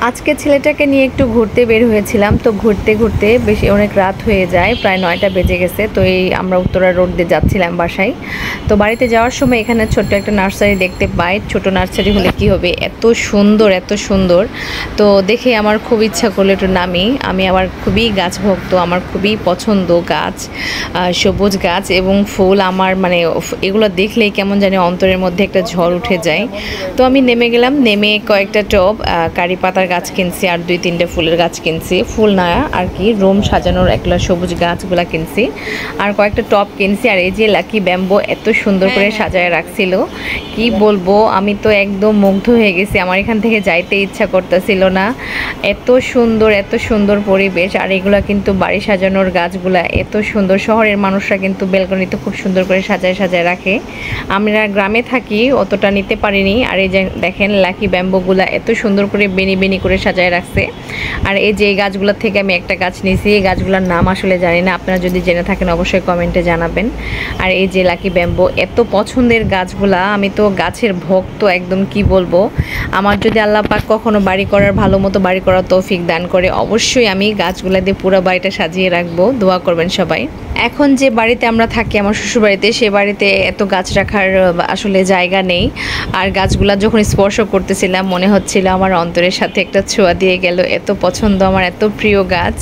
আজকে ছেলেটাকে নিয়ে একটু ঘুরতে বের হয়েছিলাম। তো ঘুরতে ঘুরতে বেশি অনেক রাত হয়ে যায়, প্রায় 9টা বেজে গেছে। তো এই আমরা উত্তরা রোড দিয়ে যাচ্ছিলাম বাসায়। তো বাড়িতে যাওয়ার সময় এখানে ছোট্ট একটা নার্সারি দেখতে পাই। ছোট নার্সারি হলে কি হবে, এত সুন্দর এত সুন্দর। তো দেখে আমার খুব ইচ্ছা করলো একটু নামি। আমি আমার খুবই গাছ ভক্ত, আমার খুবই পছন্দ গাছ, সবুজ গাছ এবং ফুল। আমার মানে এগুলো দেখলেই কেমন জানি অন্তরের মধ্যে একটা ঝড় উঠে যায়। তো আমি নেমে গেলাম, নেমে কয়েকটা টব কারি পাতার গাছ কিনছি আর 2-3টে ফুলের গাছ কিনছি। ফুল না আর কি, রুম সাজানোর একটা সবুজ গাছগুলা কিনছি আর কয়েকটা টব কিনছি। আর এই যে লাকি ব্যাম্বো এত সুন্দর করে সাজায় রাখছিল, কি বলবো, আমি তো একদম মুগ্ধ হয়ে গেছি। আমার এখান থেকে যাইতে ইচ্ছা করতেছিল না, এত সুন্দর এত সুন্দর পরিবেশ। আর এগুলা কিন্তু বাড়ি সাজানোর গাছগুলা এত সুন্দর। শহরের মানুষরা কিন্তু বেলকনিতে খুব সুন্দর করে সাজায় সাজায় রাখে, আমরা গ্রামে থাকি অতটা নিতে পারিনি। আর এই যে দেখেন লাকি ব্যাম্বোগুলা এত সুন্দর করে বেনি বেনি করে সাজায় রাখছে। আর এই যে এই গাছগুলোর থেকে আমি একটা গাছ নিয়েছি, এই গাছগুলোর নাম আসলে জানি না, আপনারা যদি জেনে থাকেন অবশ্যই কমেন্টে জানাবেন। আর এই যে লাকি ব্যাম্বো এত পছন্দের গাছগুলা, আমি তো গাছের ভক্ত একদম, কি বলবো। আমার যদি আল্লাহ পাক কখনো বাড়ি করার ভালো মতো বাড়ি করার তৌফিক দান করে, অবশ্যই আমি গাছগুলা দিয়ে পুরো বাড়িটা সাজিয়ে রাখবো। দোয়া করবেন সবাই। এখন যে বাড়িতে আমরা থাকি আমার শ্বশুর বাড়িতে, সে বাড়িতে এত গাছ রাখার আসলে জায়গা নেই। আর গাছগুলা যখন স্পর্শ করতেছিলাম মনে হচ্ছিল আমার অন্তরের সাথে একটা ছোঁয়া দিয়ে গেল। এত পছন্দ আমার, এত প্রিয় গাছ।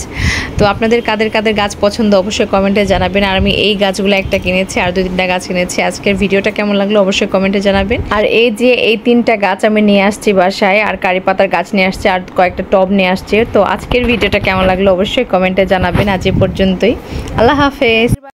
তো আপনাদের কাদের কাদের গাছ পছন্দ অবশ্যই কমেন্টে জানাবেন। আর আমি এই গাছগুলো একটা কিনেছি আর 2-3টা গাছ কিনেছি। আজকের ভিডিওটা কেমন লাগলো অবশ্যই কমেন্টে জানাবেন। আর এই যে এই 3টা গাছ আমি নিয়ে আসছি বাসায়, আর কারি পাতার গাছ নিয়ে আসছি আর কয়েকটা টব নিয়ে আসছি। তো আজকের ভিডিওটা কেমন লাগলো অবশ্যই কমেন্টে জানাবেন। আজ এ পর্যন্তই, আল্লাহ হাফেজ।